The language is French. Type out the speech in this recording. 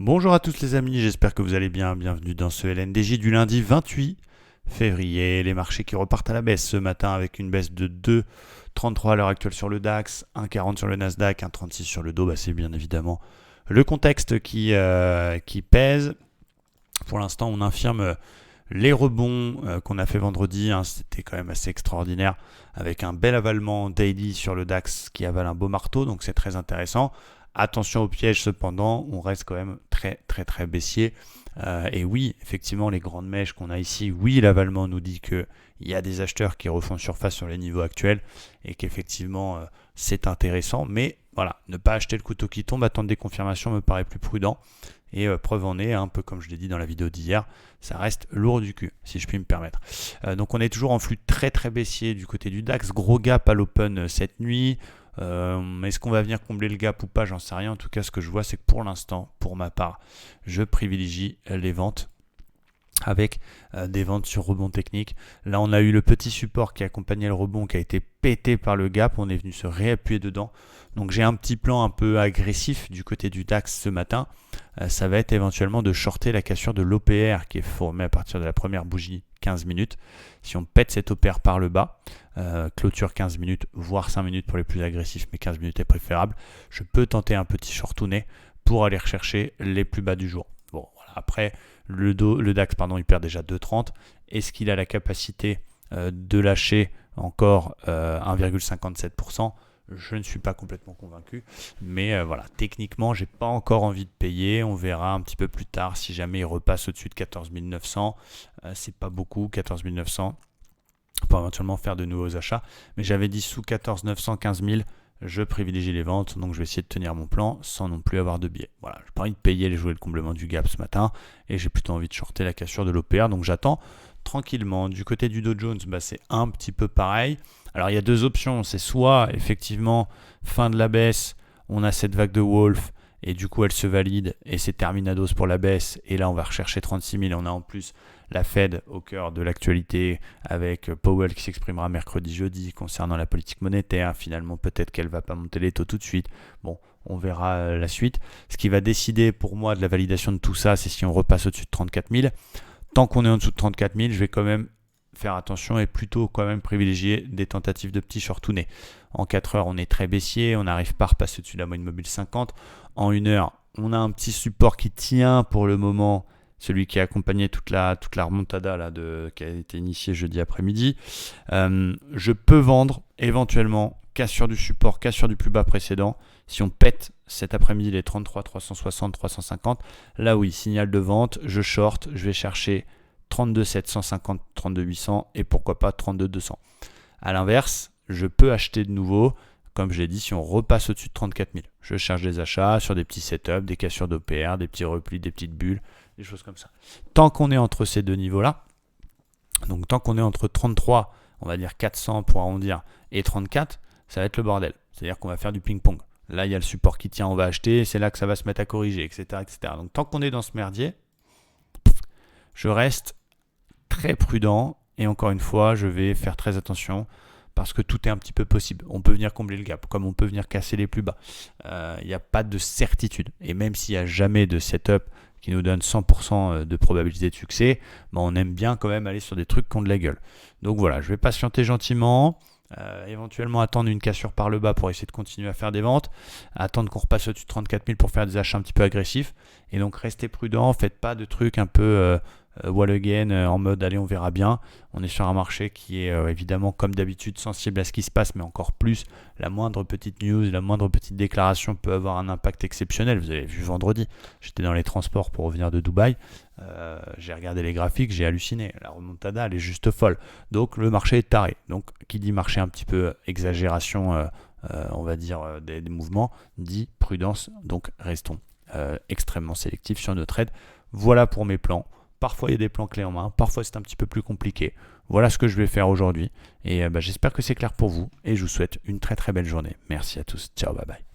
Bonjour à tous les amis, j'espère que vous allez bien. Bienvenue dans ce LNDJ du lundi 28 février. Les marchés qui repartent à la baisse ce matin avec une baisse de 2,33 à l'heure actuelle sur le DAX, 1,40 sur le Nasdaq, 1,36 sur le Dow. C'est bien évidemment le contexte qui pèse. Pour l'instant, on infirme les rebonds qu'on a fait vendredi. C'était quand même assez extraordinaire avec un bel avalement daily sur le DAX qui avale un beau marteau, donc c'est très intéressant. Attention au piège cependant, on reste quand même très baissier. Et oui, effectivement, les grandes mèches qu'on a ici, oui, l'avalement nous dit qu'il y a des acheteurs qui refont surface sur les niveaux actuels et qu'effectivement, c'est intéressant. Mais voilà, ne pas acheter le couteau qui tombe, attendre des confirmations me paraît plus prudent. Et preuve en est, un peu comme je l'ai dit dans la vidéo d'hier, ça reste lourd du cul, si je puis me permettre. Donc on est toujours en flux très baissier du côté du DAX. Gros gap à l'open cette nuit. Est-ce qu'on va venir combler le gap ou pas? J'en sais rien. En tout cas, ce que je vois, c'est que pour l'instant, pour ma part, je privilégie les ventes avec des ventes sur rebond technique. Là, on a eu le petit support qui accompagnait le rebond qui a été pété par le gap. On est venu se réappuyer dedans. Donc, j'ai un petit plan un peu agressif du côté du DAX ce matin. Ça va être éventuellement de shorter la cassure de l'OPR qui est formée à partir de la première bougie 15 minutes. Si on pète cet OPR par le bas, clôture 15 minutes, voire 5 minutes pour les plus agressifs, mais 15 minutes est préférable, je peux tenter un petit shortounet pour aller rechercher les plus bas du jour. Bon, voilà. Après, le DAX, il perd déjà 2,30. Est-ce qu'il a la capacité de lâcher encore 1,57%? Je ne suis pas complètement convaincu, mais voilà, techniquement, j'ai pas encore envie de payer. On verra un petit peu plus tard si jamais il repasse au-dessus de 14 900. C'est pas beaucoup, 14 900. On peut éventuellement faire de nouveaux achats, mais j'avais dit sous 14 900, 15 000, je privilégie les ventes, donc je vais essayer de tenir mon plan sans non plus avoir de biais. Voilà, j'ai pas envie de payer les jouets le comblement du gap ce matin, et j'ai plutôt envie de shorter la cassure de l'OPR, donc j'attends tranquillement. Du côté du Dow Jones, c'est un petit peu pareil. Alors il y a deux options, c'est soit effectivement fin de la baisse, on a cette vague de Wolf et du coup elle se valide et c'est terminados pour la baisse et là on va rechercher 36 000. On a en plus la Fed au cœur de l'actualité avec Powell qui s'exprimera mercredi jeudi concernant la politique monétaire. Finalement peut-être qu'elle va pas monter les taux tout de suite. Bon, on verra la suite. Ce qui va décider pour moi de la validation de tout ça, c'est si on repasse au-dessus de 34 000. Tant qu'on est en dessous de 34 000, je vais quand même faire attention et plutôt quand même privilégier des tentatives de petits shortounets. En 4 heures, on est très baissier, on n'arrive pas à repasser au-dessus de la moyenne mobile 50. En 1 heure, on a un petit support qui tient pour le moment, celui qui a accompagné toute la remontada là, qui a été initiée jeudi après-midi. Je peux vendre éventuellement cassure du support, cassure du plus bas précédent. Si on pète cet après-midi les 33, 360, 350, là oui, signal de vente, je short, je vais chercher 32 750, 32 800 et pourquoi pas 32 200. A l'inverse, je peux acheter de nouveau, comme je l'ai dit, si on repasse au-dessus de 34 000. Je cherche des achats sur des petits setups, des cassures d'OPR, des petits replis, des petites bulles, des choses comme ça. Tant qu'on est entre ces deux niveaux-là, donc tant qu'on est entre 33, on va dire 400 pour arrondir, et 34, ça va être le bordel. C'est-à-dire qu'on va faire du ping-pong. Là, il y a le support qui tient, on va acheter, c'est là que ça va se mettre à corriger, etc. Donc tant qu'on est dans ce merdier, je reste très prudent et encore une fois, je vais faire très attention parce que tout est un petit peu possible. On peut venir combler le gap, comme on peut venir casser les plus bas. Il n'y a pas de certitude. Et même s'il n'y a jamais de setup qui nous donne 100% de probabilité de succès, on aime bien quand même aller sur des trucs qui ont de la gueule. Donc voilà, je vais patienter gentiment. Éventuellement attendre une cassure par le bas pour essayer de continuer à faire des ventes, attendre qu'on repasse au-dessus de 34 000 pour faire des achats un petit peu agressifs, et donc restez prudent, faites pas de trucs un peu wall again en mode allez on verra bien. On est sur un marché qui est évidemment comme d'habitude sensible à ce qui se passe, mais encore plus la moindre petite news, la moindre petite déclaration peut avoir un impact exceptionnel. Vous avez vu vendredi, j'étais dans les transports pour revenir de Dubaï, j'ai regardé les graphiques, j'ai halluciné, la remontada elle est juste folle, donc le marché est taré. Donc qui dit marché un petit peu exagération, on va dire des mouvements, dit prudence, donc restons extrêmement sélectifs sur nos trades. Voilà pour mes plans. Parfois il y a des plans clés en main, parfois c'est un petit peu plus compliqué. Voilà ce que je vais faire aujourd'hui et j'espère que c'est clair pour vous et je vous souhaite une très belle journée. Merci à tous, ciao, bye bye.